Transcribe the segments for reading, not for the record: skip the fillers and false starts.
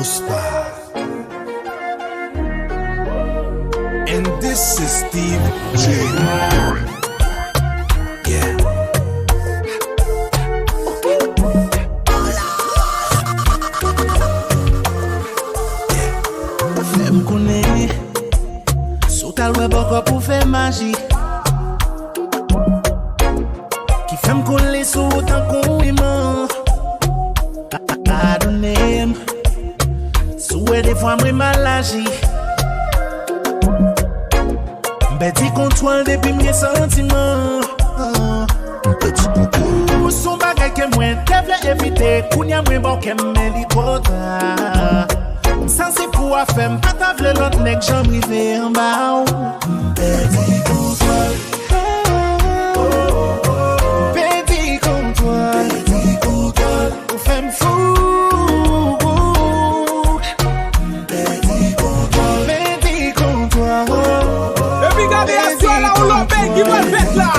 Ospa. And this is Steve J. Yeah. Femme connaît, sous ta loi beaucoup pour faire magie. Qui femme connaît sous autant qu'on aime. I don't name. Souhait des fois moi mal agi. Petit contrôle depuis mes sentiments. Petit contrôle. Son bagay que moi devrais éviter. Kounya moi bon que m'hélicoptère. Ça c'est pour faire pas ta vle l'autre nèg j'en rivé en bas. Petit contrôle. Petit contrôle. Petit contrôle. Ou femme fou. Qui va faire là?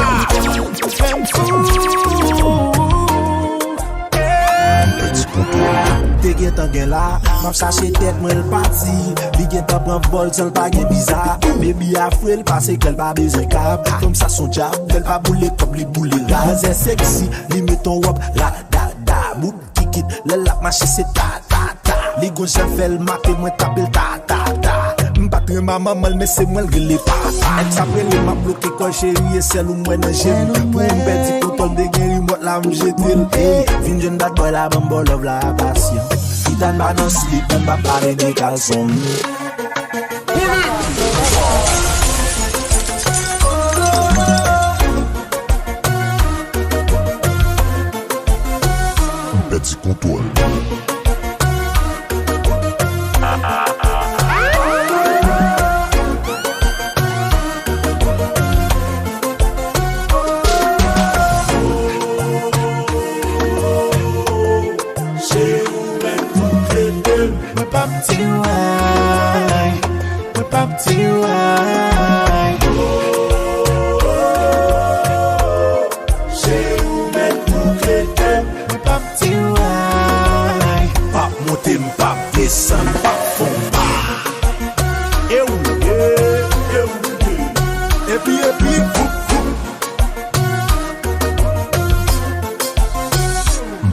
T'es guettant gen là, m'a cherché tête moi le parti. Li guettant prend vol sans pas gen bizarre. Baby a frêle parce qu'elle pas besoin câble. Comme ça son job, elle pas bouler comme les boulets là. C'est sexy, li met ton wop là da da. Bout kikit, le lap marché c'est ta ta ta. Les gars j'en fais le matin moi t'appelle ta ta ta. M'patre ma maman mais c'est moi le relais pas. Elle s'appelle m'a bloqué quand chérie et celle où moi nan j'aime. Pour un petit contrôle de guéri moi la m'jetil. Hey, vin jeune bad boy la bambo love la passion. Itan ba non slip, on va parler des caleçons. Petit contrôle.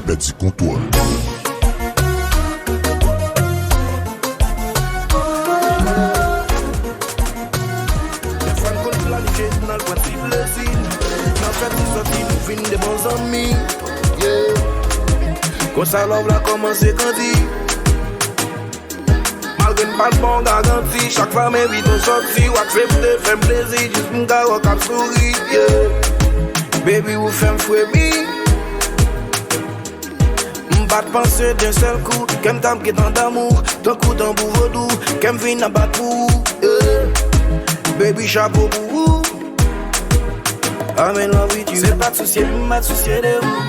Petit contrôle. Quand ça love la commencé grandi. Malgré pas de bon garantie. Chaque fois mes vidéos sorties. Ou accepter, faire plaisir. Juste m'gare au cap souris. Baby ou femme fouébi. M'pas de penser d'un seul coup. Qu'aime t'am qui tant d'amour. Ton coup d'un bout vaudou. Qu'aime vin à battre pour. Baby chapeau pour vous. Amen la vie tu. C'est pas de soucier, m'a de soucier de vous.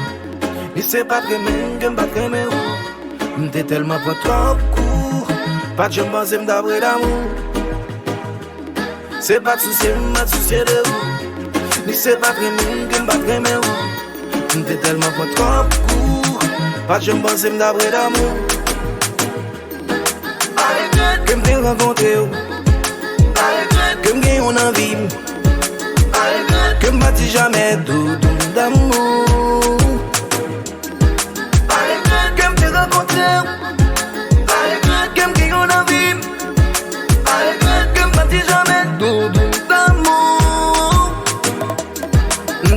Et c'est pas que m'aime, pas que m'aime. M't'es tellement pas trop court. Pas de jambes pensées m'd'abré d'amour. C'est pas de souci, m'a soucié de vous. Et c'est pas que m'aime, pas que m'aime. M't'es tellement pas trop court. Pas de jambes pensées m'd'abré d'amour. Que m't'ai rencontré. Que m'gagne en envie. Que m'bâtis jamais tout d'amour. Qu'aime qui on a vu. Qu'aime pas dit jamais tout d'amour.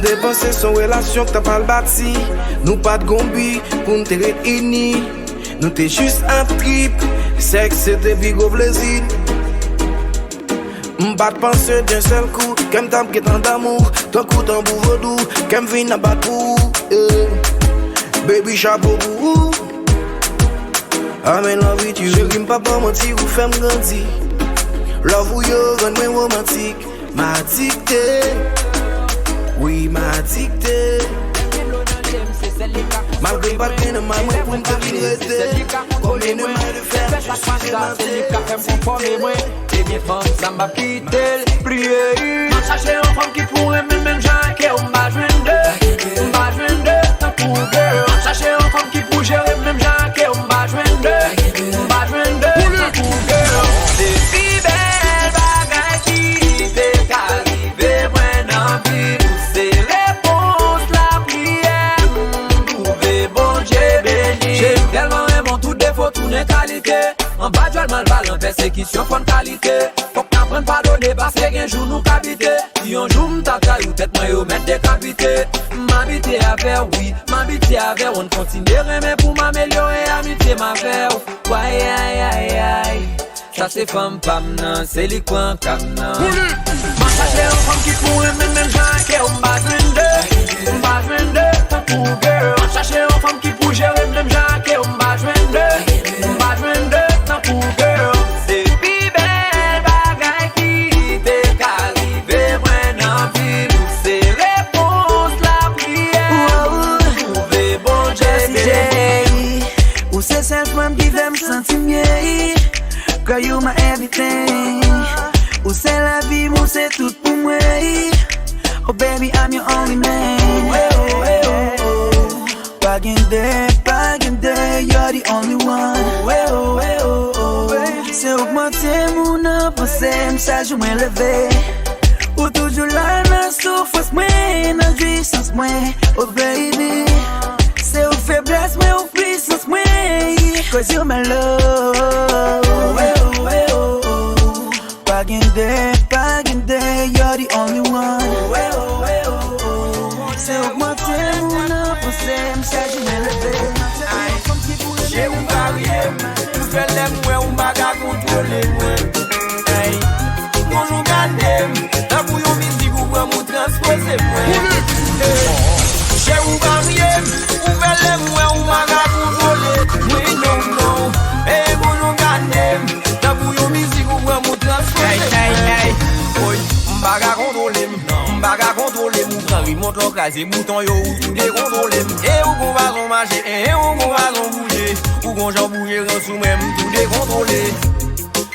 Dépenser son relation que t'as pas le bâti. Nous pas de gombi pour nous te réunir. Nous t'es juste un trip. Sexe c'était big au plaisir. M'pas de penser d'un seul coup. Qu'aime t'am qui tant d'amour. Ton coup d'un bout vaudou. Qu'aime vin à battre pour. Baby chapeau pour. Amen la vie tu. Je rime pas pour mentir ou faire m'grandir. Love ou yo rend-moi romantique. M'a dicté. Oui m'a dicté. Malgré pas de peine, maman pour me faire rester. Combien de mal de faire, je suis démenté. Et bien femme, ça m'a quitté, prier. M'a cherché un femme qui pourrait même j'enquer. On m'a joué deux, tant pour girl. M'a cherché un femme qui pourrait gérer même j'enquer. On m'a joué deux, qualité. En bas du mal val en persécution pour qualité. Faut qu'on apprenne pardonner parce que un jour nous habiter. Si un jour m'ta caillou tête moi yo mettre décapité. M'habiter à faire oui, m'habiter à faire on continuerait mais pour m'améliorer amitié ma faire. Ouais aïe aïe aïe. Ça c'est femme pam nan, c'est les coins cam nan. Ma chache en femme qui pourrait même janker on bat 22 tant pour girl. Ma chache en femme qui pourrait gérer même janker on bat 22 tant pour girl. C'est plus belle bagaille qui t'est arrivé maintenant puis c'est réponse la prière. Trouver bon Dieu. Ou c'est celle femme qui veut me sentir mieux. Girl, you my everything. Ou c'est la vie, ou c'est tout pour moi. Oh baby, I'm your only man. Back in there, you're the only one. C'est augmenter mon avancée, ça joue moins levé. Ou toujours là, dans souffrance, moi, dans jouissance, moi. Oh baby, c'est aux faiblesses, mais aux puissances, moi. Cause you're my love. Back in there, you're the only one. C'est augmenter mon avancée, ça joue moins levé. J'ai un barrière, tout fait les moins, on baga contrôler moi. Hey, mon jour gardé, la bouillon musique ou moi mon transposer moi. J'ai un barrière, tout fait les moins, on baga contrôler. Oui non, hey mon jour gardé, la bouillon musique ou moi mon transposer. Hey, oui, m'baga contrôler, m'ouvrir mon trocasé, bouton yo ou tout décontrôler. Et où qu'on va son marcher, et où qu'on va son bouger, où qu'on j'en bouger sous même tout décontrôler.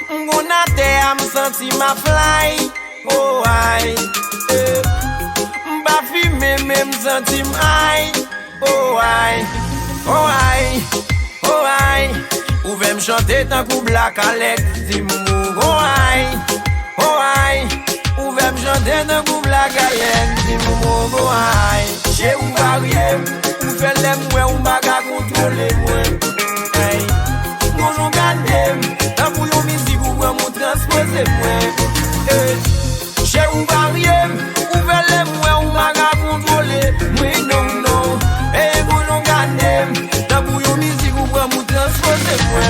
M'gon a terre, m'senti ma fly, oh aïe. M'ba fumer, mais m'senti m'aïe, oh aïe, oh aïe, oh aïe. Ou veut m'chanter tant coup black Alex, dis-moi, oh aïe, oh aïe. Ou veut m'chanter tant coup black Alex, dis-moi, oh aïe. J'ai un barrière, ou fait les moins, ou baga contrôler moi. Hey, mon jour gardé, tant pour yon musique ou moi mon transposer moi. J'ai un barrière, ou fait les moins, ou baga contrôler. Oui non, hey mon jour gardé, tant pour yon musique ou moi mon transposer moi.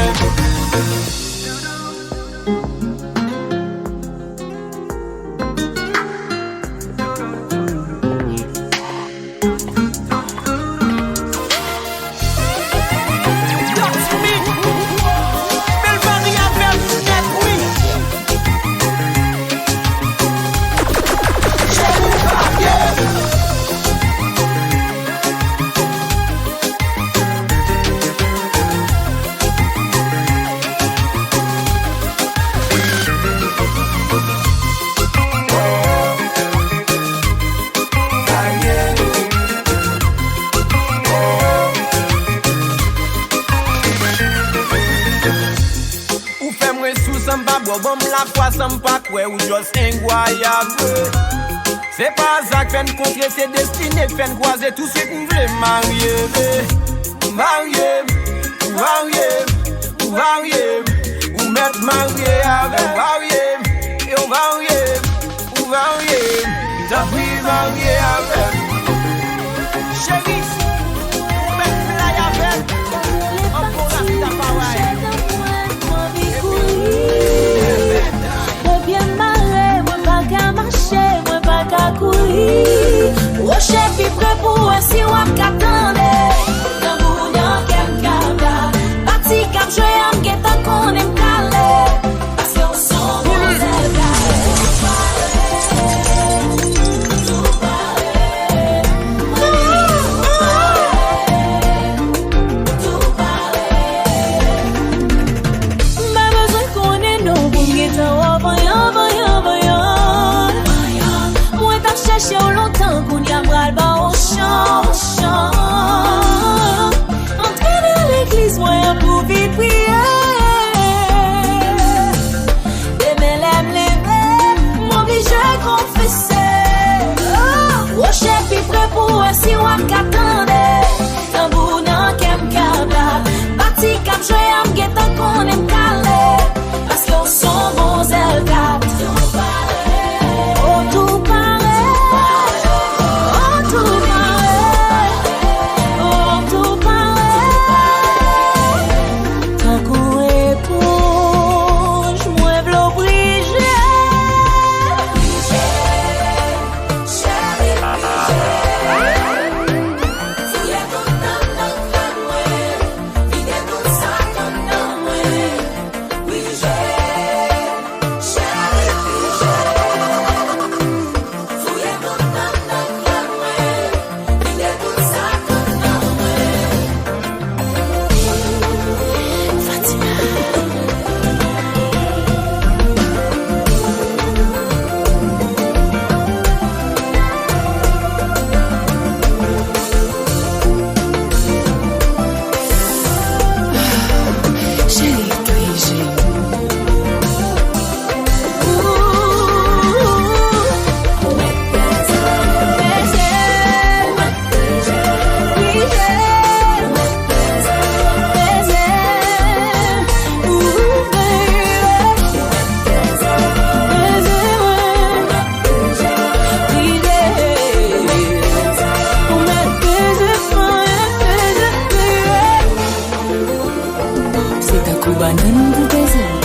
Bon la foi sans pas quoi ou juste incroyable. C'est pas ça que fait contrer ses destinées, fait croiser tout ce qu'on voulait marier. Ou mettre marié avec marié. Et on varier, t'as pris marié avec. Chérie, on met fly avec. Encore la vie d'appareil. Bien marrer, moi pas qu'à marcher, moi pas qu'à courir. Rocher puis prêt pour si on qu'attendait. Dans bouillon qu'elle garda, parti cap jouer en guettant qu'on aime caler. Parce qu'on s'en Banan pour baiser.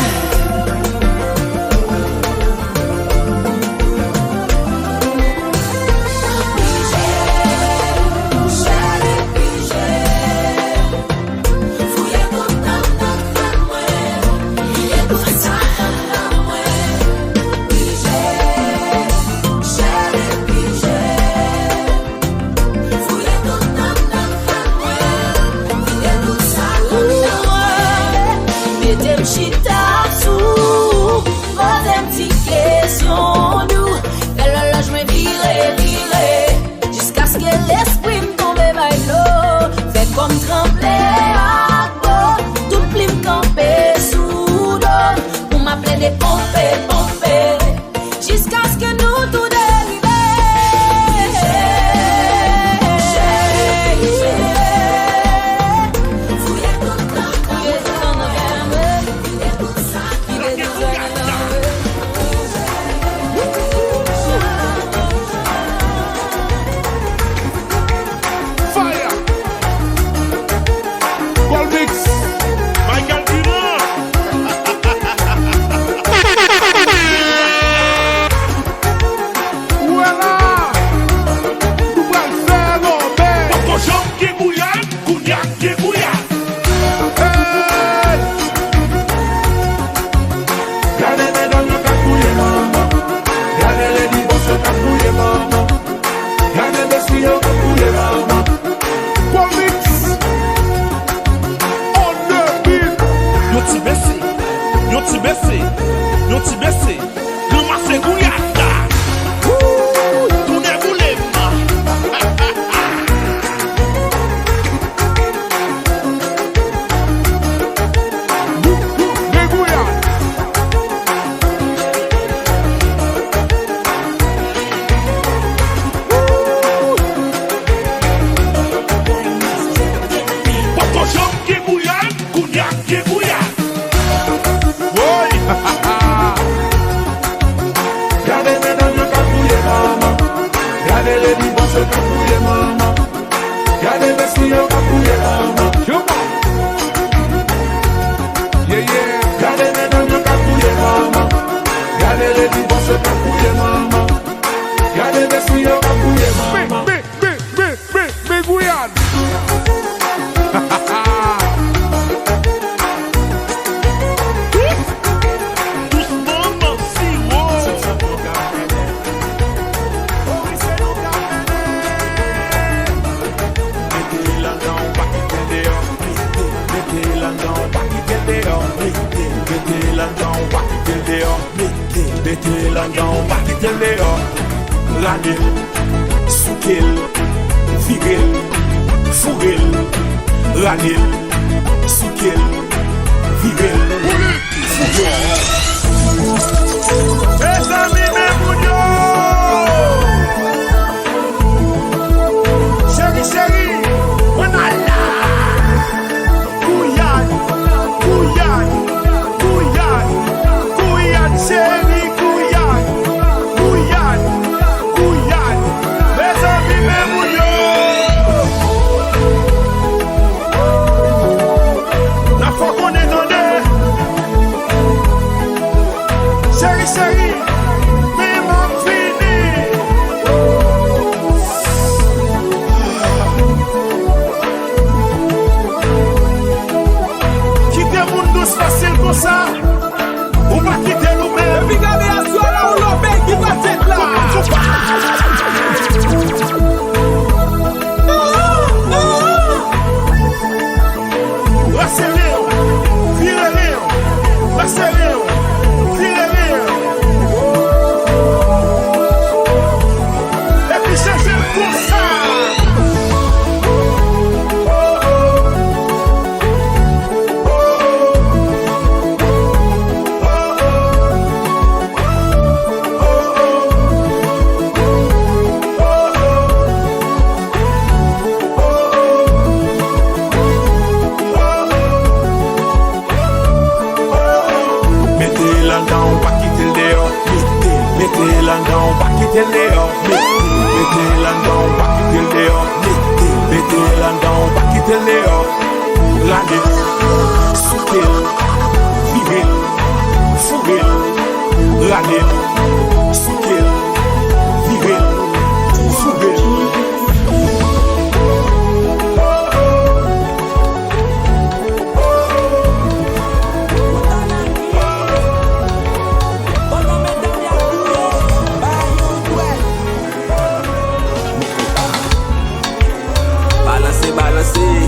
balancer.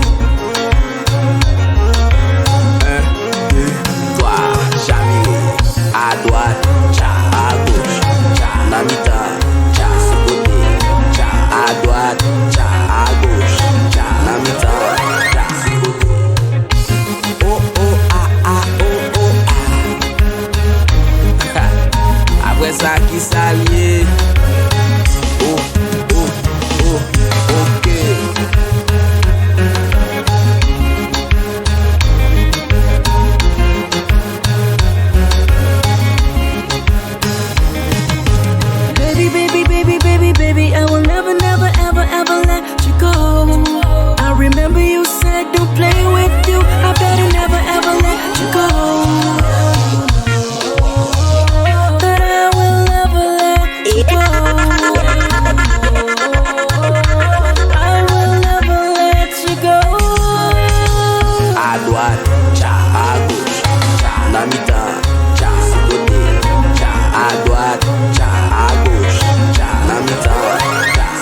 1, 2, 3, jamais. À droite, à gauche, la mi-temps, sur côté. À droite, à gauche, la mi-temps, sur côté. Oh oh ah ah oh oh ah. Après ça qui s'allie. Oh oh oh ok. Baby, I will never, never, ever, ever let you go. I remember you said don't play with you. I better never, ever let you go. But I will never let you go. I will never let you go. À droite, à gauche, la mi-temps, sur côté. À droite, à gauche, la mi-temps,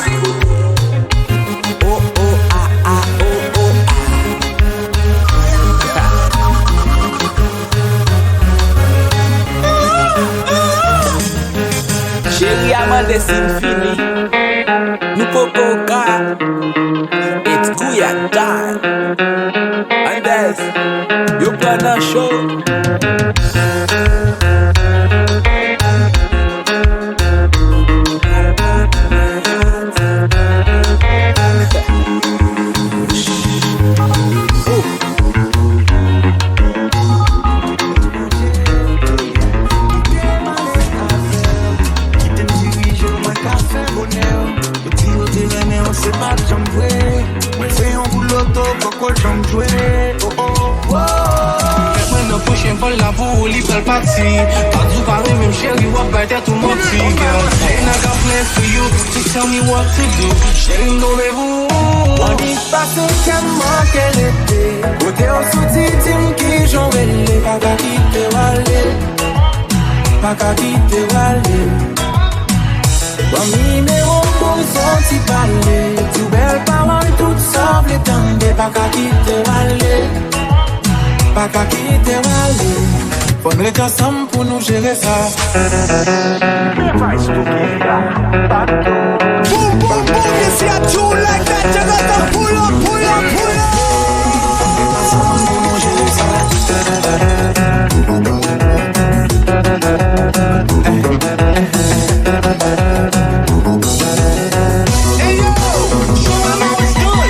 sur côté. Oh oh ah ah oh oh ah. Chérie, Amanda, c'est fini. Nous pouvons pas. It's Kuya time. And that's you plan a show. Tout mon petit girl, and I got plans for you. Just tell me what to do. Chérie, nous rêvons. On dit pas ce qu'à manquer l'été. Côté au soutien, dis-moi qui j'en vais les. Pas qu'à quitter Walé. Pas qu'à quitter Walé. Bon numéro pour sortir parler. Tout belle parole, tout sauf les temps. Pas qu'à quitter Walé. Pas qu'à quitter Walé. Faut nous être ensemble pour nous gérer ça. Boom, boom, boom, you see a tune like that, you gotta pull up, pull up, pull up. Ensemble pour nous gérer ça. Hey yo, show them how it's done.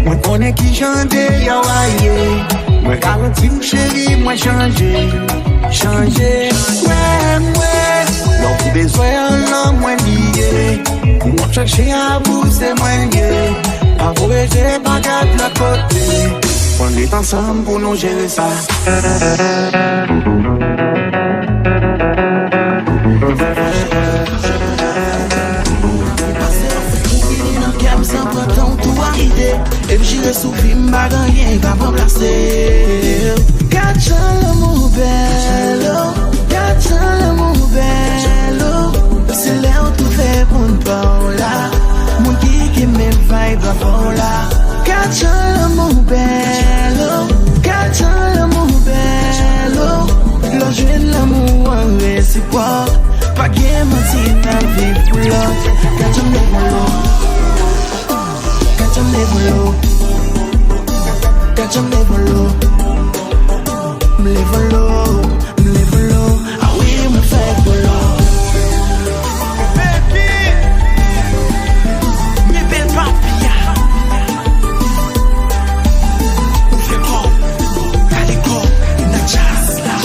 Moi connais qui chante, ya waye. Moi garantis ou chérie, moi changer. Ouais. L'on qui besoin, l'on moins lié. Moi chercher à vous, c'est moins lié. Pas vous baiser, pas garde le côté. On est ensemble pour nous gérer ça. Sans pourtant tout arriver. Et puis j'irai sous film, pas rien qu'à remplacer. Gâte l'amour bello, gâte l'amour bello. C'est là où tout fait pour une paula. Mon qui me vibe à fola. Gâte l'amour bello, gâte l'amour bello. L'enjeu de l'amour en réciproque. Pas qu'à mentir dans la vie pour l'autre. Gâte l'amour. Catch 'em live low. Catch 'em live low. Live low. Live low. Ah oui, me fait low. Baby, me belle papilla. Fais quoi? Allez go, na jazz là.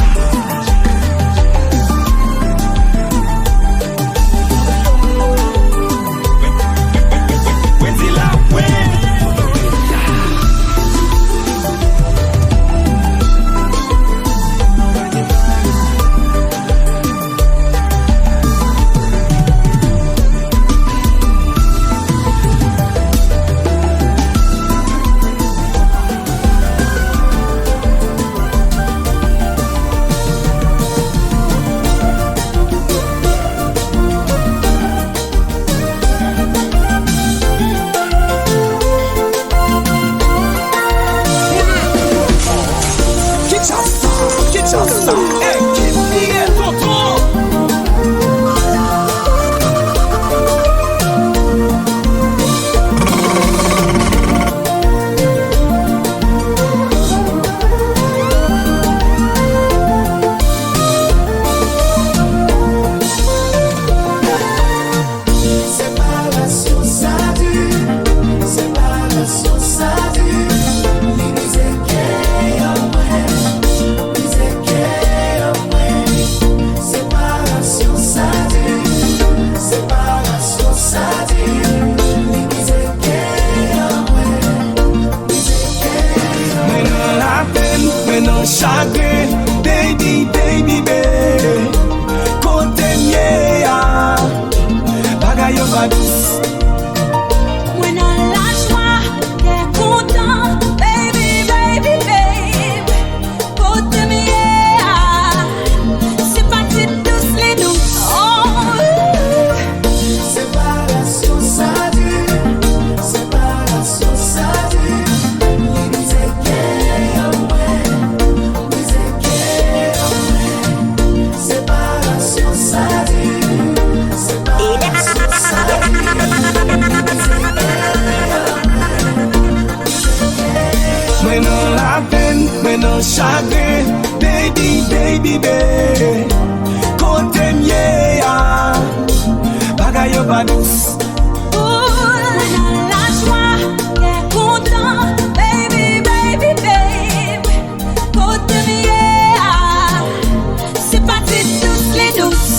When all I've been, when all chagrin, baby, baby, baby, côté yeah, bagaille pas douce. La joie, t'es content, baby, baby, babe, côté yeah, c'est parti tous les douces.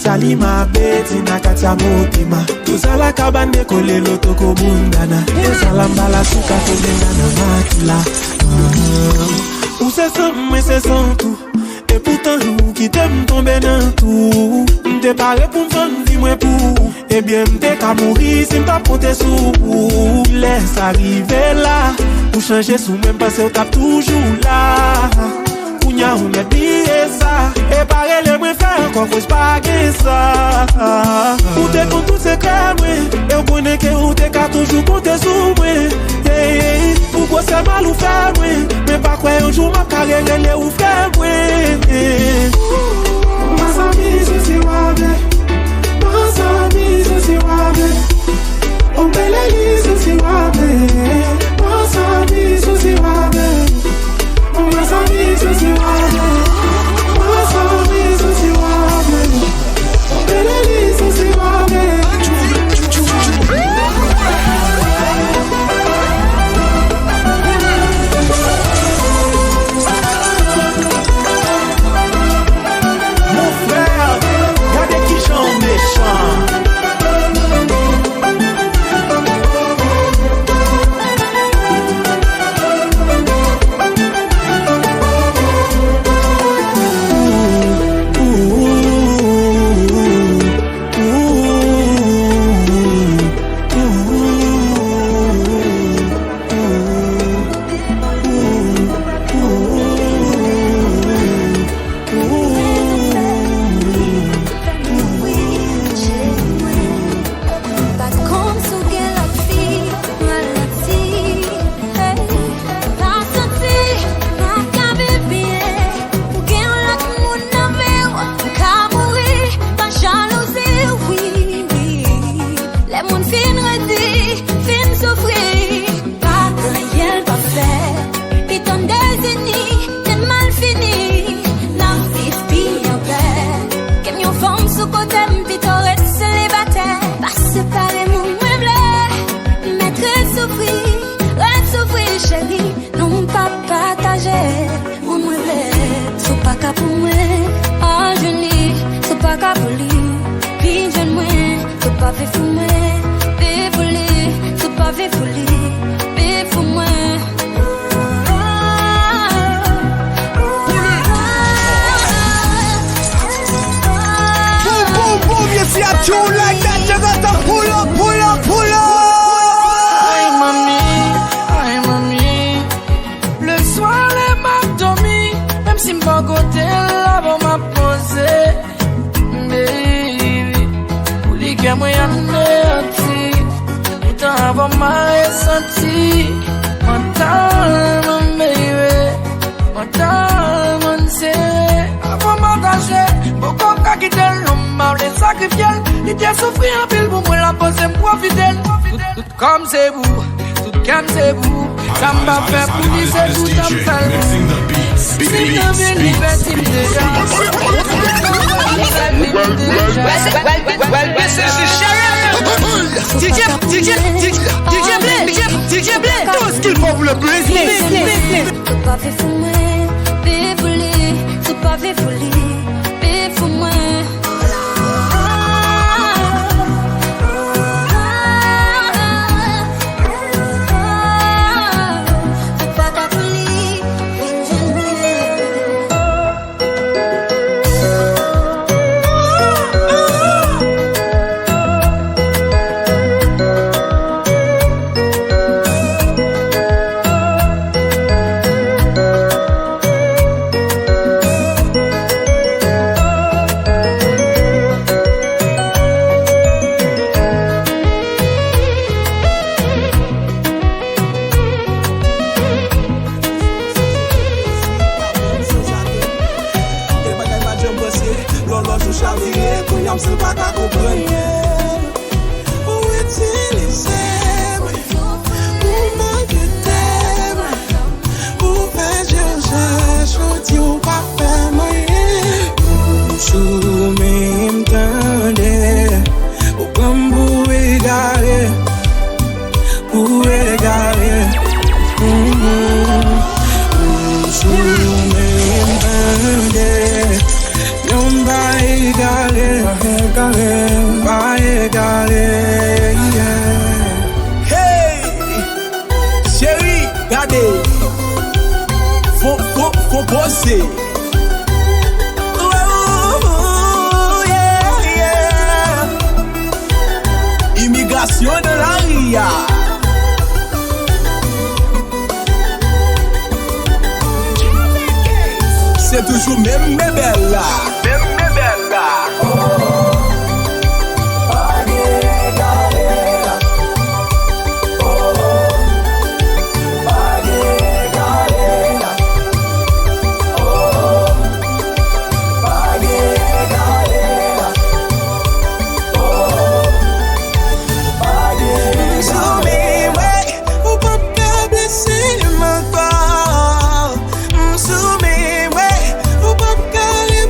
Salima beti na katia motima Tuzala kabande kole lotoko bundana Salamba la suka tobengana makila Ou c'est ça, mais c'est sans tout Et pourtant, nous qui t'aime tomber dans tout M'te paré pour m'fendre, dis-moi pour Eh bien, m'te qu'à mourir si m'ta ponte sous Laisse arriver là Pour changer sous même parce que t'as toujours là Kounya ou met billet ça Et pareil les moins faire encore faut pas gagner ça Ou t'es con tout c'est clair Et ou connaît que ou t'es qu'à toujours compter sous moi Pourquoi c'est mal ou faire Mais pas quoi un jour ma carrière elle ou faire Mas amigos se wabe Mas amigos se wabe On beleza se wabe Mas amigos se wabe Mas amigos se wabe Mas amigos se wabe On beleza se wabe Même si m'pas côté là, bon m'a posé, baby. moi anéanti. Pourtant avant m'a senti. Mon baby, mon serré. Avant m'engager, beaucoup qu'à quitter l'homme, m'a les sacrifier. Il était souffrir en pile pour moi la poser moi fidèle. Tout comme c'est vous, tout comme c'est vous. Ça m'a fait pour dire c'est tout comme ça. Si la vie liberté DJ Blé, tout ce qu'il faut pour le business. C'est pas fait pour moi, fait pour lui. C'est pas fait pour lui, fait pour moi. Immigration de la RIA. C'est toujours même belle là. Soumé, ouais, ou pas qu'à les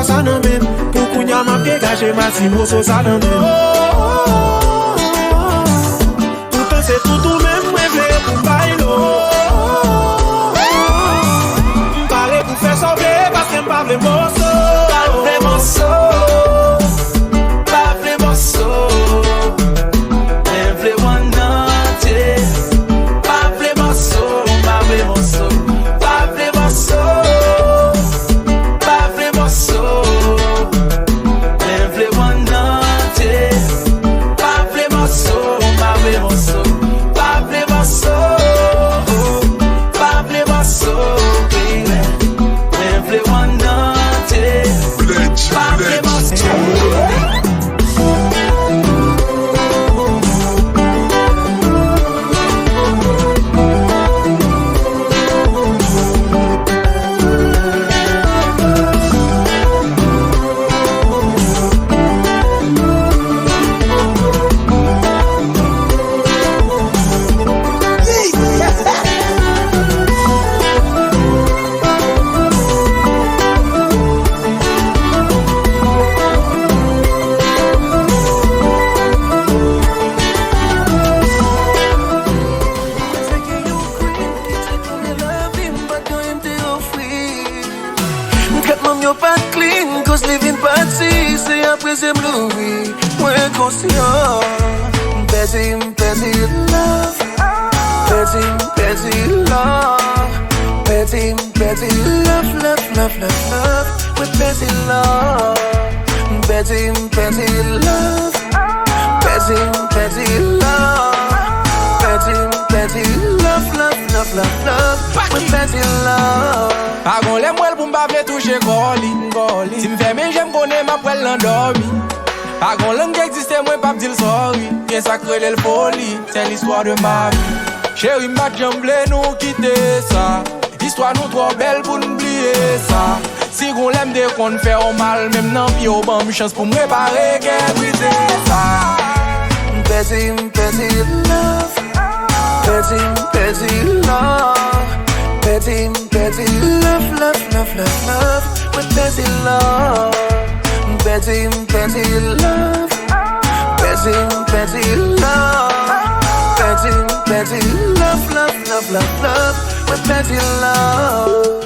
pas ça non même. Pour qu'on y a ma dégagé ma timo so ça non même. Pourtant c'est tout même moi vle pour bailo. M'parle pour faire sauver parce que m'pas vle morceau. Pas vle morceau. Pas vle morceau. Vle one night. Pas vle morceau. Pas vle morceau. Pas vle morceau. Pagon les mouelles pour m'bavler toucher Goli. Si m'fais mais j'aime connaître ma poêle l'endormi. Pagon langue existe moi pas dire sorry. Bien sacré le folie, c'est l'histoire de ma vie. Chérie m'a jamblé nous quitter ça. Histoire nous trop belle pour n'oublier ça. Si on l'aime dès qu'on fait au mal, même non pis au bon chance pour me réparer qu'elle brise ça. Petty love. Petty love. Petty love. With petty love. Petty love. Petty love. With petty love.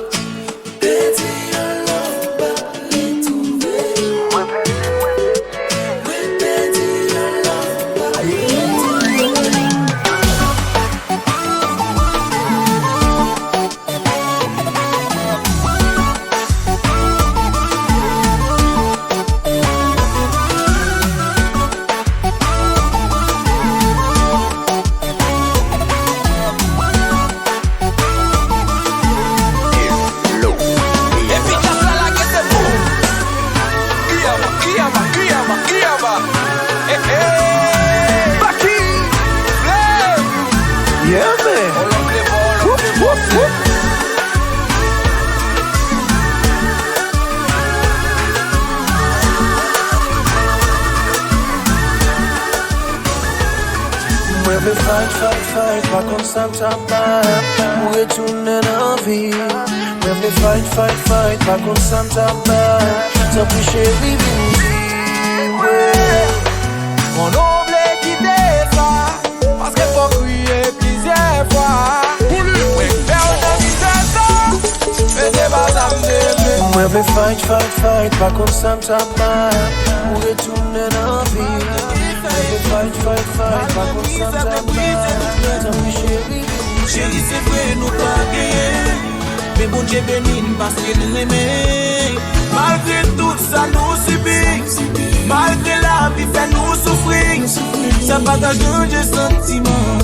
Fight, pas comme ça t'as pour retourner dans la vie. Mais fight, pas comme ça t'as plus chérie, Mon oublie quitter ça, parce qu'il faut crier plusieurs fois. Oui, faire un ami mais c'est pas ça me moi fight, pas comme ça t'as pour retourner dans la vie. Fight, pas comme ça t'as plus chérie. Chérie, c'est vrai, nous pas gagner. Mais bon Dieu béni, parce qu'il nous aime. Malgré tout ça, nous subit. Malgré la vie, fait nous souffrir. Ça partage de sentiments.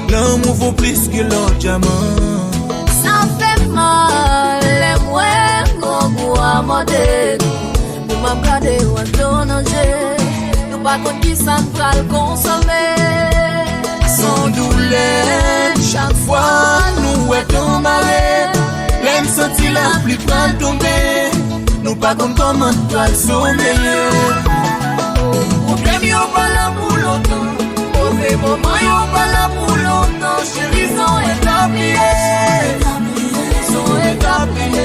L'amour vaut plus que l'or diamant. Ça fait mal, les moins gros goût à monter. Nous m'en garder ou à ton danger. Nous pas contre qui ça nous va le consommer. Sans douleur, chaque fois nous est marée. L'aime sentir la pluie pas tomber. Nous pas comme comment toi le sommeiller. Problème y'a pas là pour longtemps. Mauvais moment y'a pas là pour longtemps. Chérie, sont établis. Sont établis.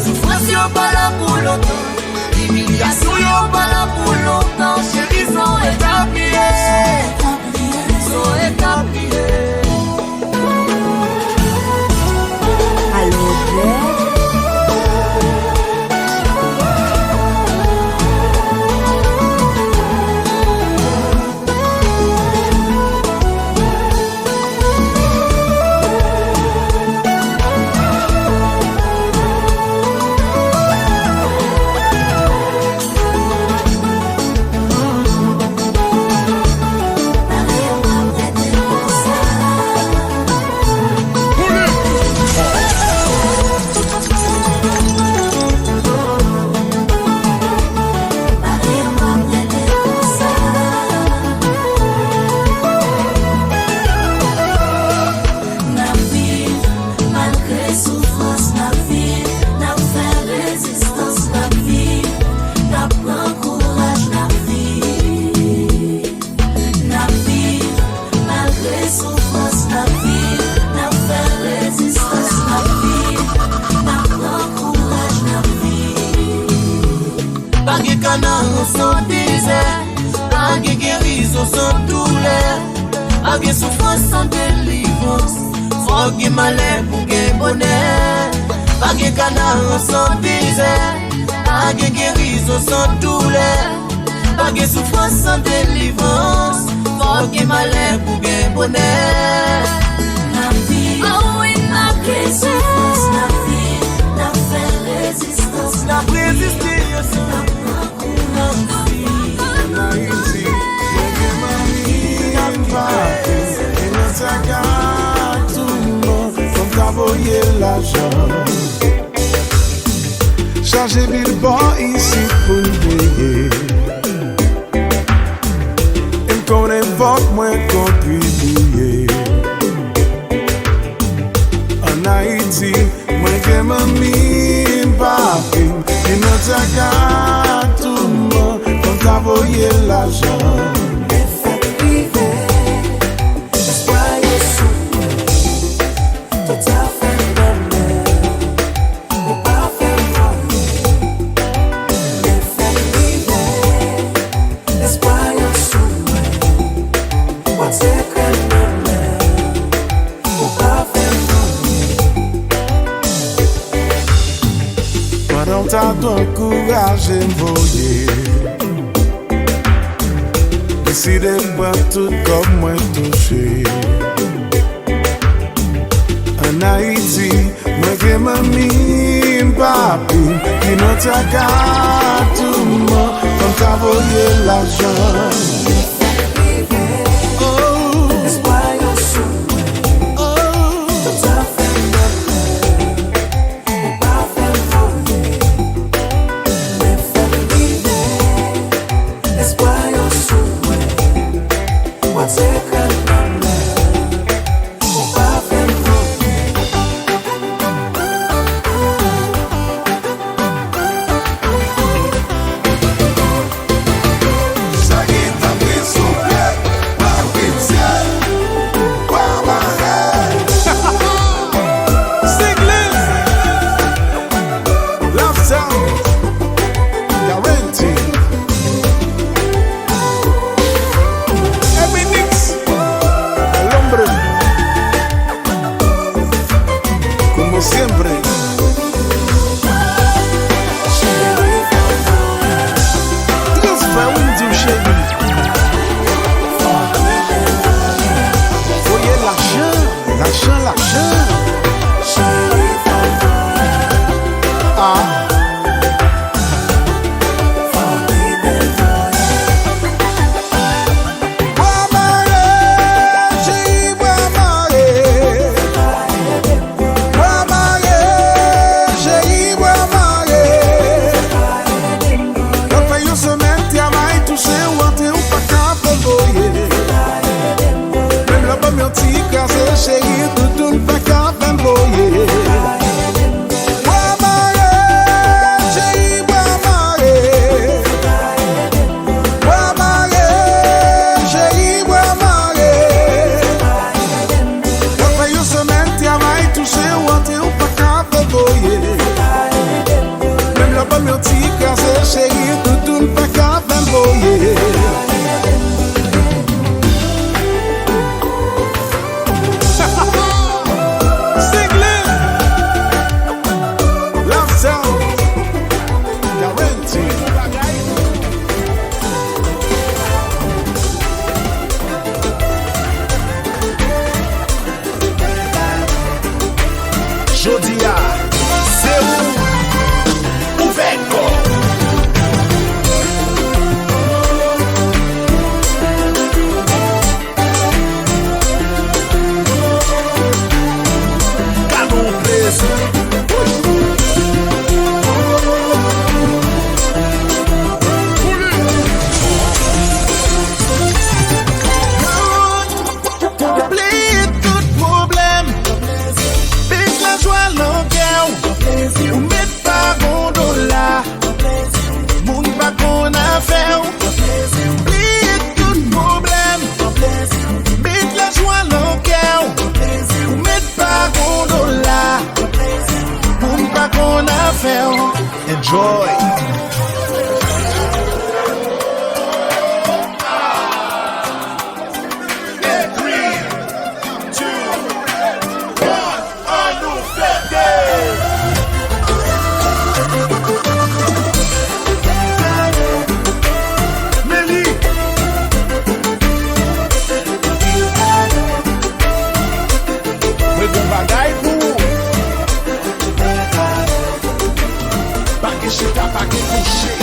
Souffrance y'a pas là sans désert, pas de guérison sans douleur, pas de souffrance sans délivrance, faut que malheur pour que bonheur, pas de canard sans désert, pas de guérison sans douleur, pas de souffrance sans délivrance, faut que malheur pour que bonheur. La vie, oh oui, la résistance, la vie, la fait résistance, la résister, Chargez billboard ici pour nous payer. Et qu'on évoque moins contribuer. En Haïti, moi que mamie, papi, et notre saga, tout le monde, comme t'envoyer l'argent. T'as ton courage envoyé. Décidez-moi tout comme moi touché. En Haïti, moi que mamie, papi, qui n'a ta carte, tout le monde, comme t'as volé l'argent. Jodia, c'est où? Ouvert corps. Canon plaisir. Ou met pa gondola, moun pa kon affaire. Oubliye tout problème, met la joie dans cœur. Ou met pa gondola, moun pa kon affaire. Enjoy. pas de coucher.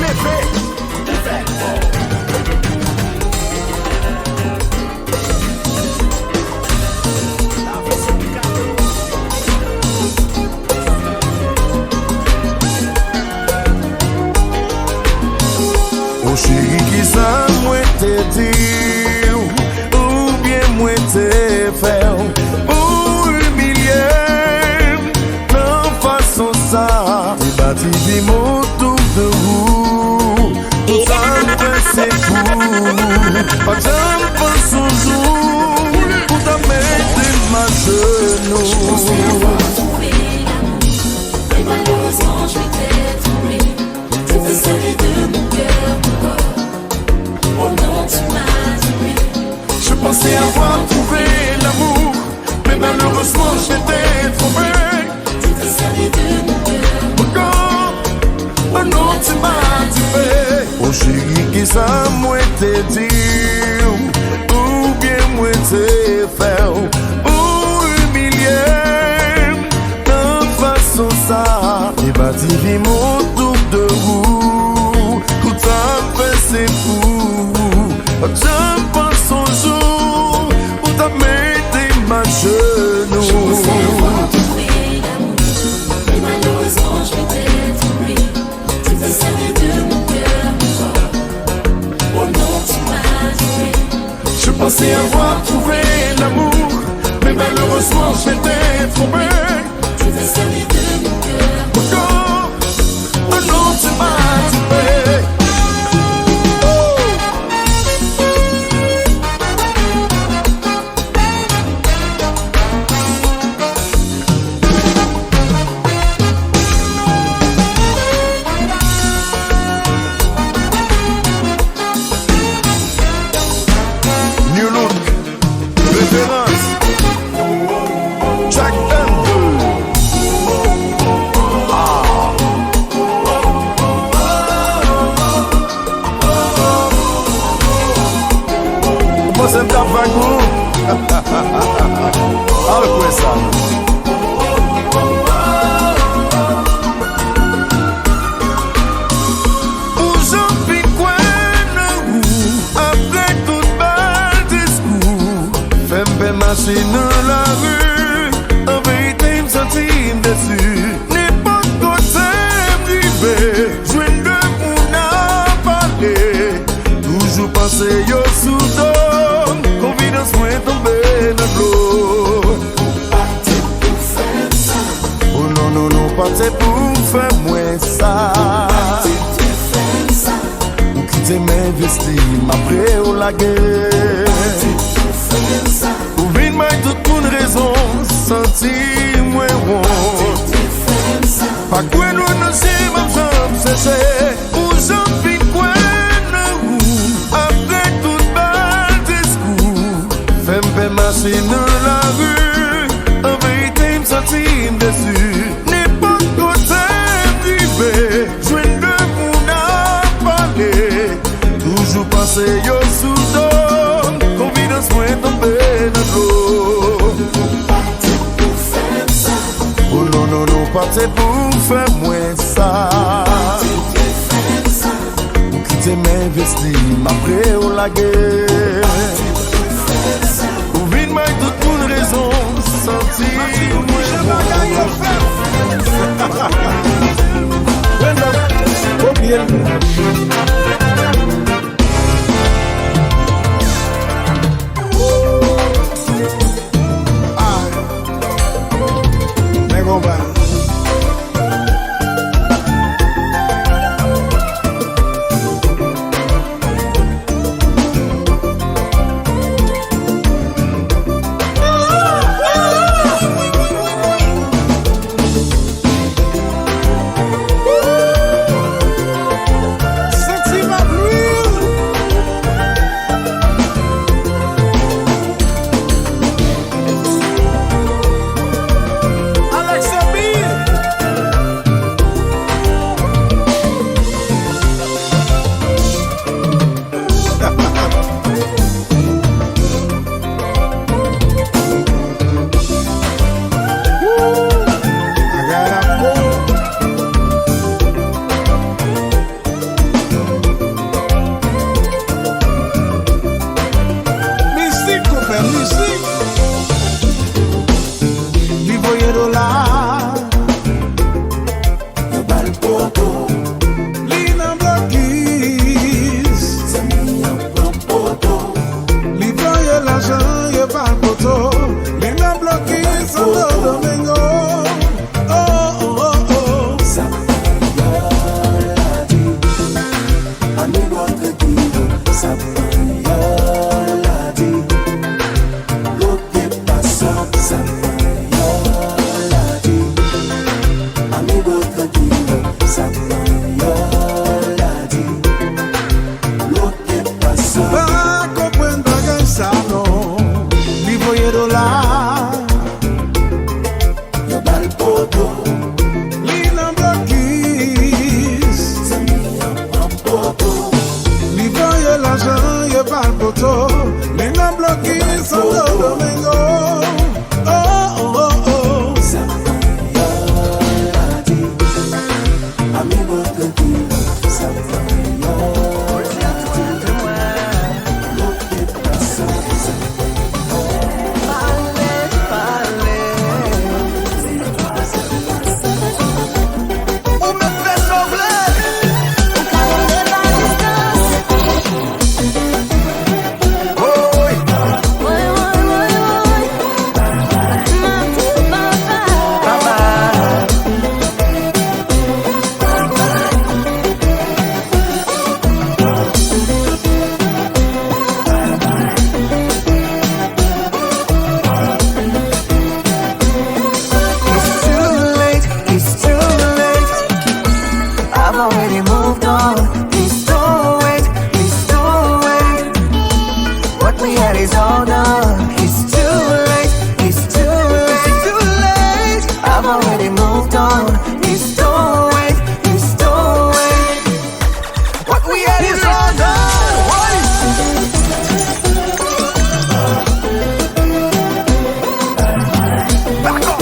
Levez, oh chérie, qui ça moi te dit ou bien moi te faire pour humilier non façon ça et bâti des mots tout de vous tout ça c'est fou pas jamais pense au jour pour ta mettre ma genou mais malheureusement je t'ai trouvé. Tu fais serrer de mon cœur. Oh non, tu m'as tué. je pensais avoir trouvé l'amour, mais malheureusement je t'ai trouvé. Tu fais serrer de mon cœur. Oh non, tu m'as tué. Oh chérie, qui ça moi te dit ou bien moi te faire ou humilier de façon ça et bâti vie mon double de vous tout ça fait c'est fou. Je pense au jour où t'as mis ma genou. Je pensais avoir trouvé l'amour, mais malheureusement je t'ai trouvé. Tu fais serrer de mon cœur. Oh non, tu m'as tué. Je pensais avoir trouvé l'amour, mais malheureusement je t'ai trompé. Tu fais serrer de mon cœur. Oh non, tu m'as tué. New look, référence, Jack Andrew. Você tá vago? Olha com essa. Machine dans la rue, en vérité me sentis déçu. N'importe côté privé, joindre de mon à parler. Toujours penser yo sous d'homme, confidence moi tombé dans l'eau. Partez pour faire ça. Oh non non non, partez pour faire moi ça. Partez pour faire ça. Ou quitter mes vestiges, m'après ou la guerre. Partez pour faire ça. Toute une raison, sentir moi bon. Pas quoi nous ne sommes pas jambes séchées, ou j'en vis quoi nous. Après tout bel discours, fais-moi marcher dans la rue. En vérité, me sentir déçu. N'importe côté privé, joindre de mon à parler. Toujours penser yo sous d'homme, confidence moi tombé dans l'eau. Partez pour faire ça. Oh non non non, partez pour faire moi ça. Partez pour faire ça. Ou quitter mes vestiges, m'après ou la guerre. Partez pour faire ça. Ou vite moi toute une raison, sentir moi tranquille, ça prend la dit. L'autre passe. Pas comprendre bagay ça non. Li voye dollar. Yo bal poto. Li nan blokis. Zami en poto. Li voye l'argent, yo bal poto. Li nan blokis Santo Domingo. Oh oh oh oh. Ça prend la dit. Amigo tranquille, ça prend la dit. L'autre passe. Ou me fait sauver. It's too late. I've already moved on. Please don't wait. What we had is all done. It's too late. I've already moved on. Please don't wait. What we had is all done. Back up.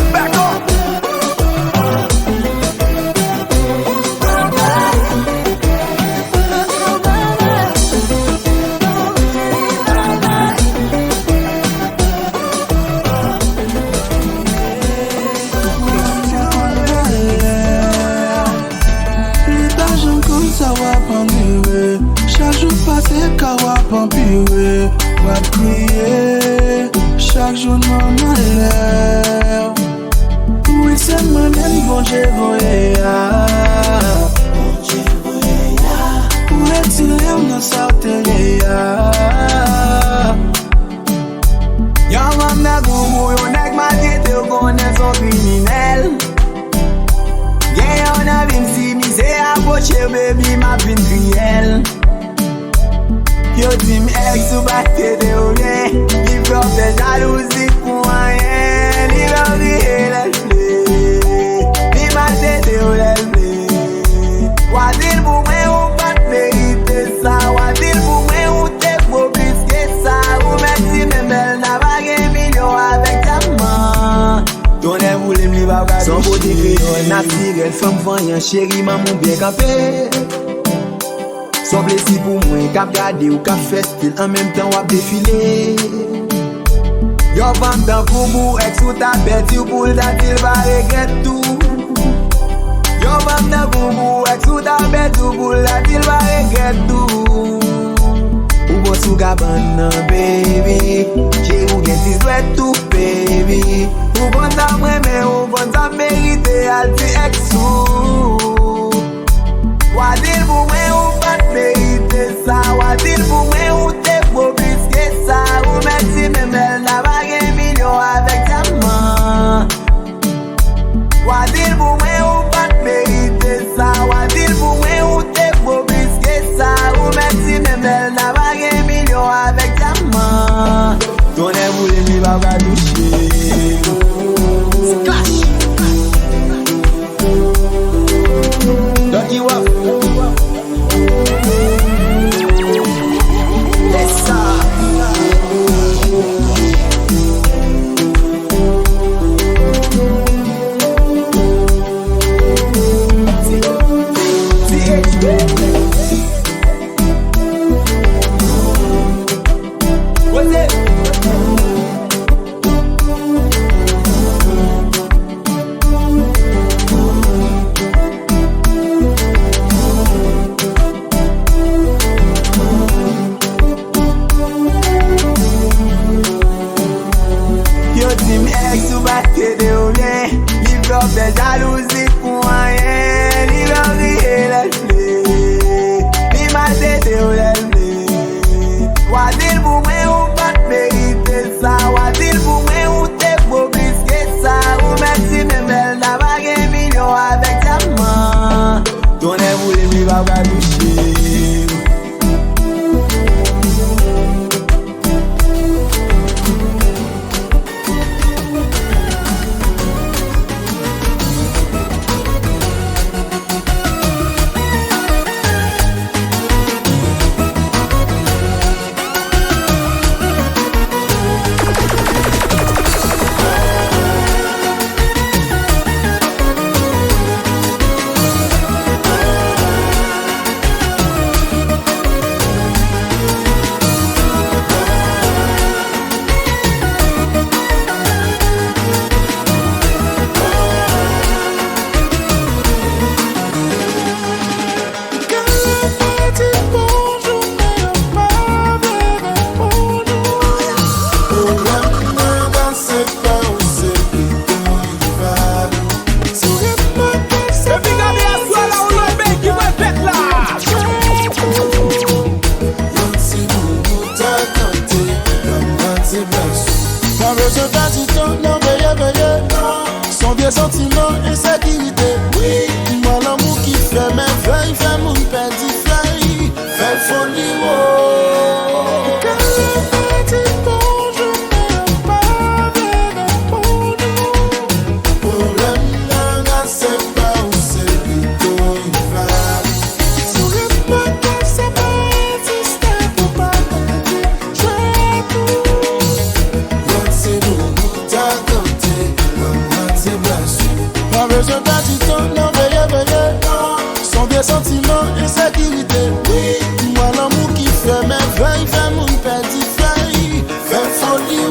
L'argent comme ça va pas durer. Chaque jour passé, qu'à va pas durer. Va prier, chaque jour mon malheur. Oui, c'est moi-même, bon Dieu, voyez. Où est-il, on a sorti. Yon vam na goumou, yon ek matete, yon konen son kriminel. Gen yon a vin si mi se apoche, baby, ma vin kriel. Yo di m ek sou batete ou gen, li profe jalousi pou anyen. Li loriye lesle, li matete ou lesle. Wadil pou mwen ou pat merite sa, wadil pou mwen ou te pou bliske sa. Ou men si men bel na bagay milyon avek jaman. Tonen voulem li bagay son body kriol naturel, femme vanyan chéri maman bien campé. Son blessi pour moi, cap gade ou cap festil, en même temps wap défilé. Yo vant dans koubou, ex ou ta bête, ou pour datil va regret tout. Yo vant dans koubou, ex ou ta bête, ou pour datil va regret tout. Ou bon sou gaban baby, j'ai ou gen tis dwet tout baby. Ou bon sa mweme, ou bon sa merite, al ti ex ou. Wadil pou mwen ou pat merite sa, wadil pou mwen ou te pou bliske sa. Ou men si men bel na bagay milyon avek jaman. Wadil pou mwen ou pat merite sa, wadil pou mwen ou te pou bliske sa. Ou men si men bel na bagay milyon avek jaman. Tonen voulem li bagay touche. Clash. Don't you up. pas boucher. Sentiment, insécurité. Oui, moi l'amour qui fait merveille, fait mon petit fly, fait folie. Quand le petit bonjour n'est pas venu pour nous. Problème là, c'est pas où c'est plutôt il va. Souris pas que ça va exister pour pas t'aider. Je vais tout. C'est nous, t'as compté. Pas besoin d'un petit temps, non, veillez. Sans des sentiments, insécurité. Oui, moi l'amour qui fait merveille, fait mon petit fly, fait folie,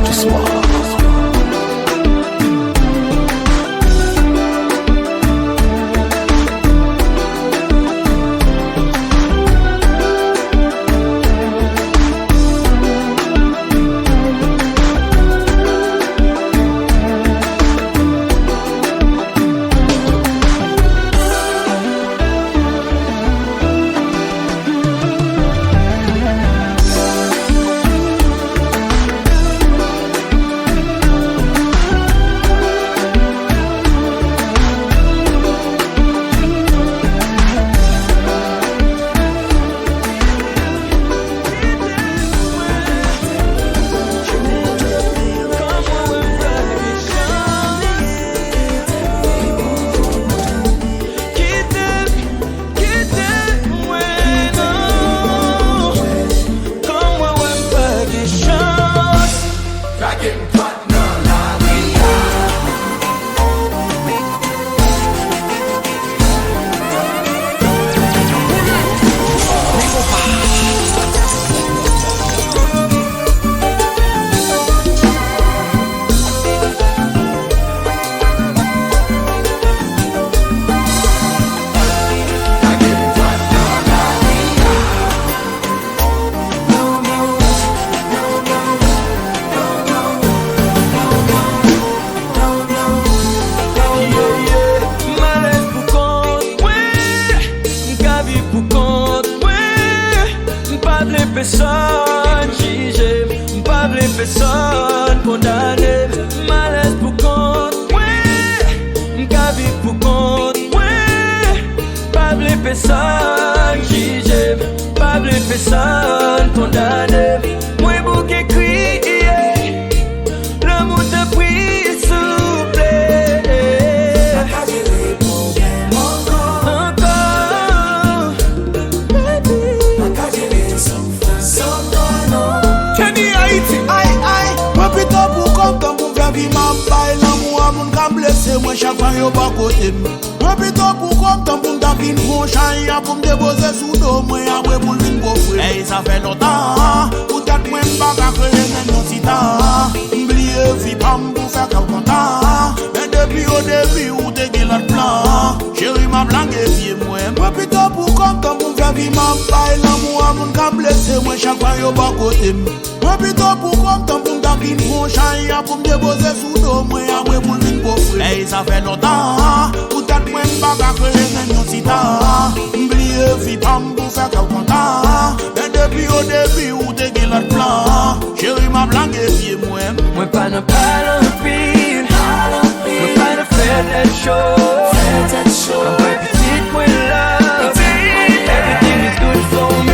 Doucement. personne juger, pas blé personne condamner, malaise pour compte, ouais, m'ka vivre pour compte, ouais, pas blé personne juger, pas blé personne condamner, moi bouquet crier, l'amour te prie souple. Moi chaque fois yo pas côté moi plutôt pour content pour t'appeler mon chat pour me déposer sous dos moi après pour venir coffrer et ça fait longtemps peut-être moi pas qu'à créer un citant oublier vie pas pour faire content mais depuis au début où t'es qui l'autre plan chérie m'a blanqué pied moi plutôt pour content pour faire vie m'a pas l'amour mon cas blessé moi chaque fois yo pas côté moi plutôt pour content pour t'appeler mon chat pour me déposer sous dos moi après pour venir coffrer et ça fait longtemps peut-être moi pas qu'à créer un citant oublier vie pas pour faire content mais depuis au début où t'es qui l'autre plan chérie m'a blanqué pied moi pas ne pas l'empile, moi pas ne faire that show, moi petite moi love, everything is good for me.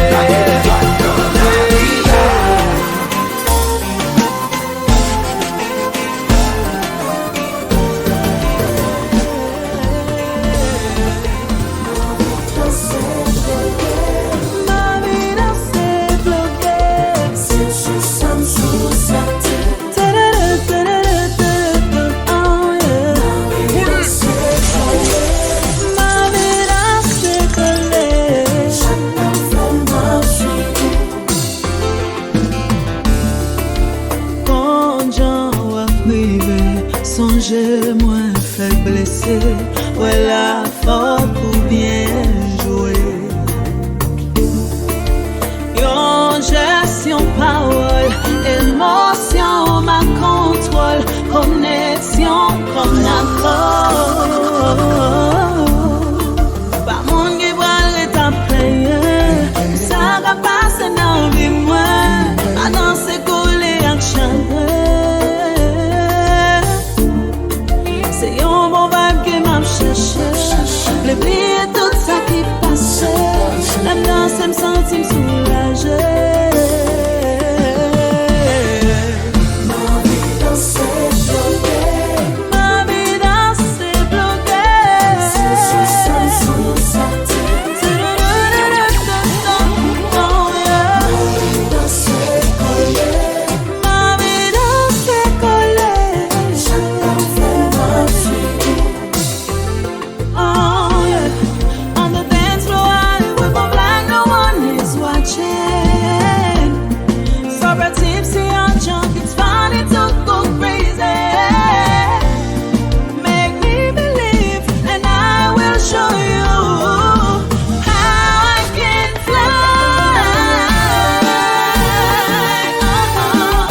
J'ai moins fait blesser, ouais la faute pour bien jouer. Yon gestion parole, émotion ma contrôle, connexion comme accord. Pas mon qui va l'état payé, ça va passer dans vie moi, à danser coller avec chagrin. L'oublier tout ça qui passe, la danse me sentit soulagée. Ma vie dans c'est bloqué, ma vie dans c'est bloqué. Sous sa tête, ma vie dans c'est collé, chacun fait ma vie. On the dance floor, we both like no one is watching. So we're tipsy and drunk, it's funny to go crazy. Make me believe, and I will show you how I can fly.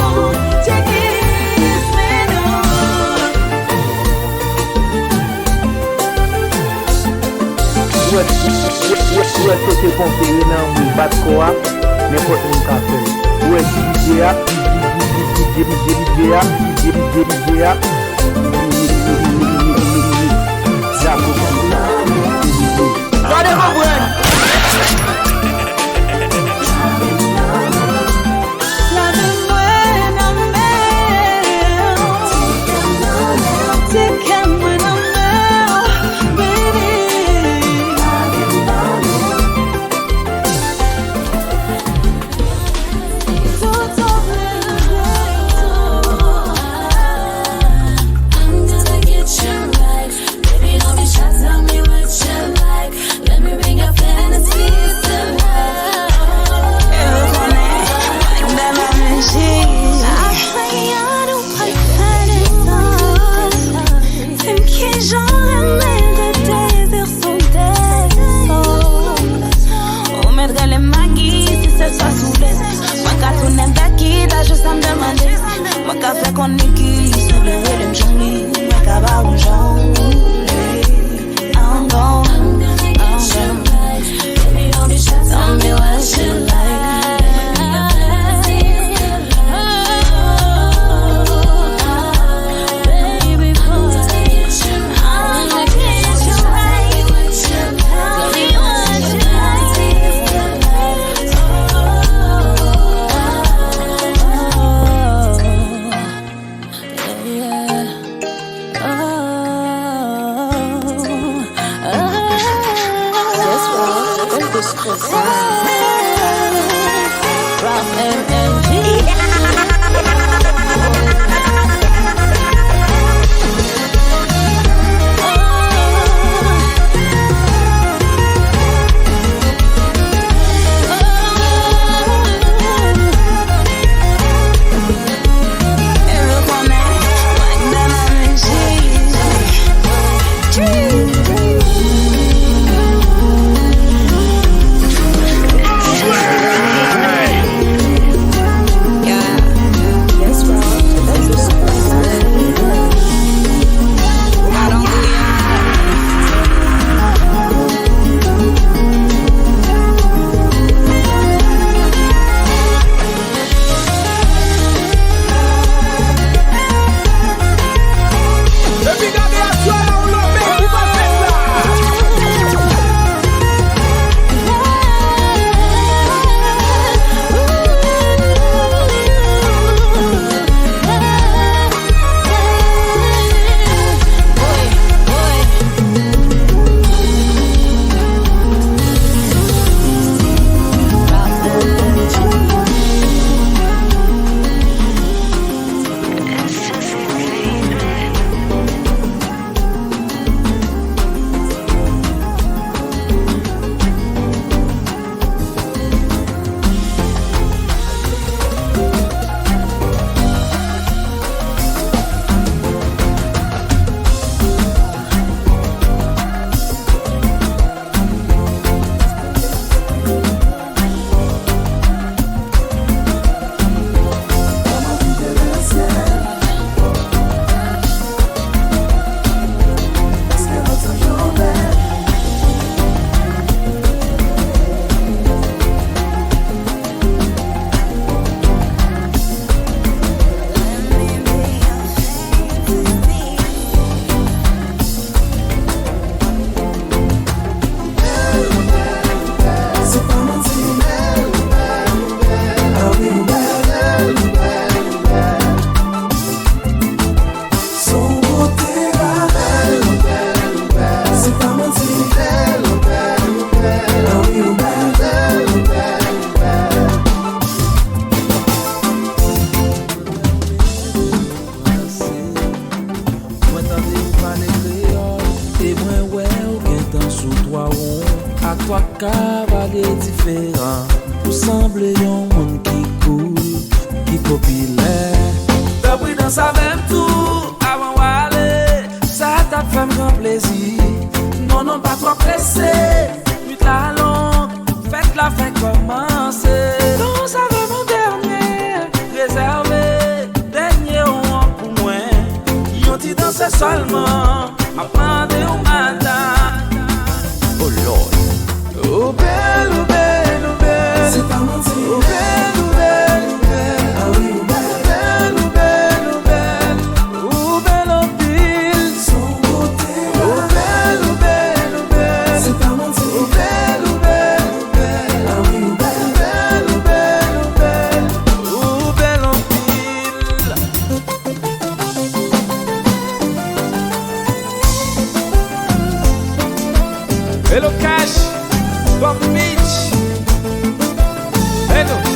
Oh, take it, Ou est-ce que c'est conféré dans le bas de quoi, n'importe où qu'a fait. Ou est-ce Whisper Sound. Rough MMG. Hello Cash, Bob Mitch. Hello.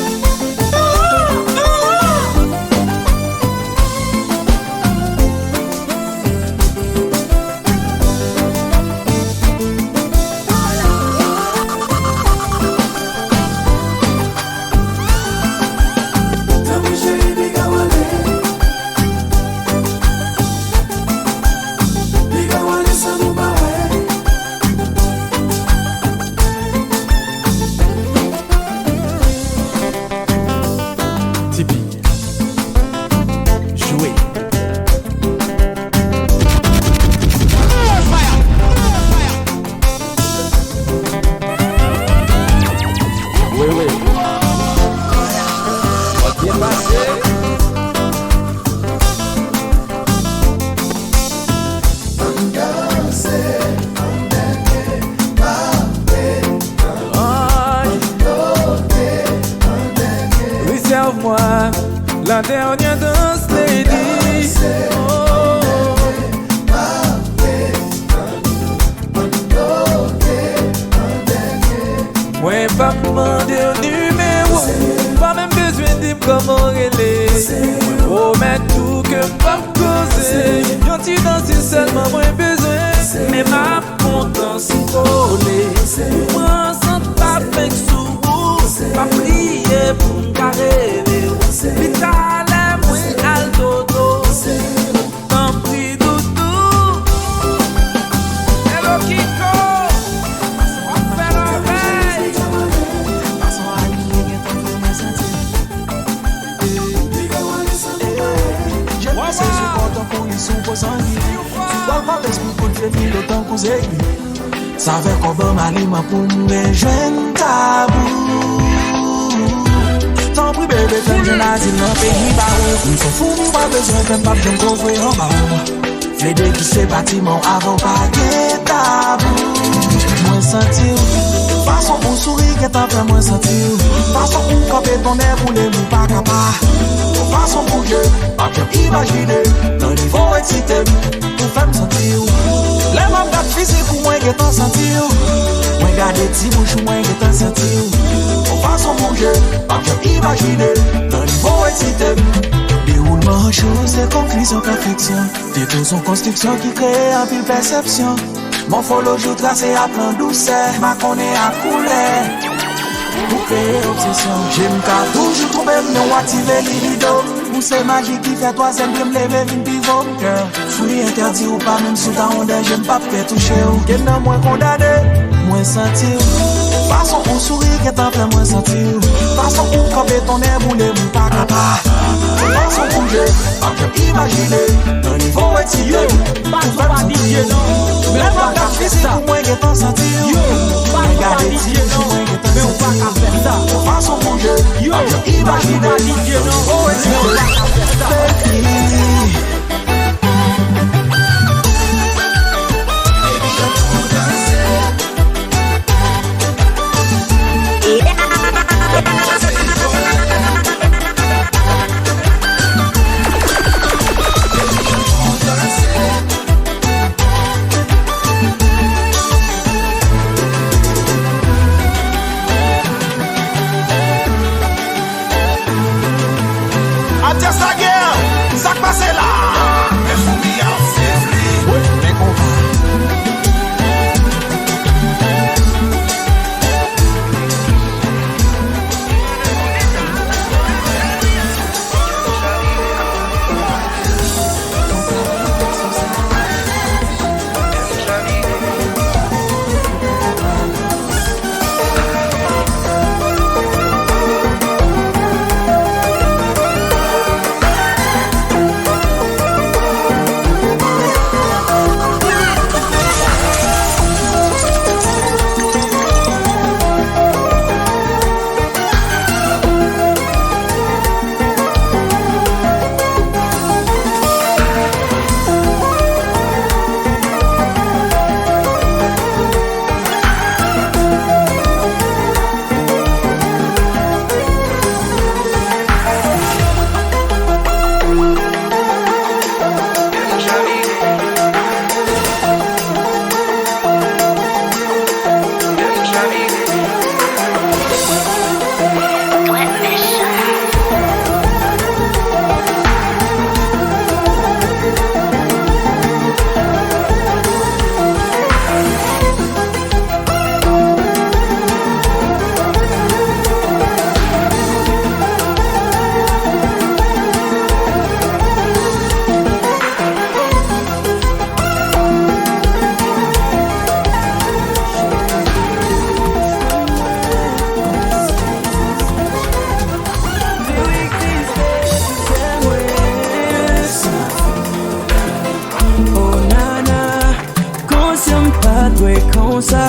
La dernière danse, lady. pas demander un numéro. Pas même besoin de dire comment relais. Oh, mais tout que pas me causer. Yon ti danser seulement moins besoin. Mais ma contence volée. Moi, sans pas faire sous. Pas prier pour m'carrer. Vitale, moi, al dodo. Tant pis, doudou. Hello, Kiko. Ça fait qu'on va m'allumer pour me jeune tabou. Tant pis bébé, comme je n'ai dit non, pays barreau. Nous sommes fous, nous pas besoin d'un pape, d'un construit en bas. Flédé qui s'est bâtiment avant pas de tabou. Moi sentir, façon pour sourire qui t'en fait moins sentir. Façon pour camper ton air, pour les mous pas capable. Façon pour jeu, pas bien imaginer. Dans le niveau excité, pour faire me sentir. Les mamans de physique ou moins qui t'en sentir. Moi garder petits bouches ou moins qui t'en sentir. Façon pour jeu, pas bien imaginer. Dans le niveau excité. Déroulement en chose, c'est conclusion perfection. Détour son construction qui crée un pile perception. Mon follow joue tracé à plein douceur. Ma connaît à couler. Pour créer obsession. J'aime qu'à toujours trouver mon activer l'ilido. Ou c'est magie qui fait toi, c'est bien me lever une pivot mon cœur. Fruit interdit ou pas, même sous ta rondelle, j'aime pas faire toucher ou. Qu'elle n'a moins condamné, moins sentir. Façon pour sourire, qu'elle t'en fait moins sentir. Façon pour camper ton air, bouler, ou pas capable. Façon pour bouger, pas bien imaginer. Dans niveau excité, pas de DJ non. Mais pas de physique ou moins qu'elle t'en sentir. Regardez si je suis moins qu'elle t'en sentir. Façon pour bouger, pas bien imaginer. Oh, et comme ça.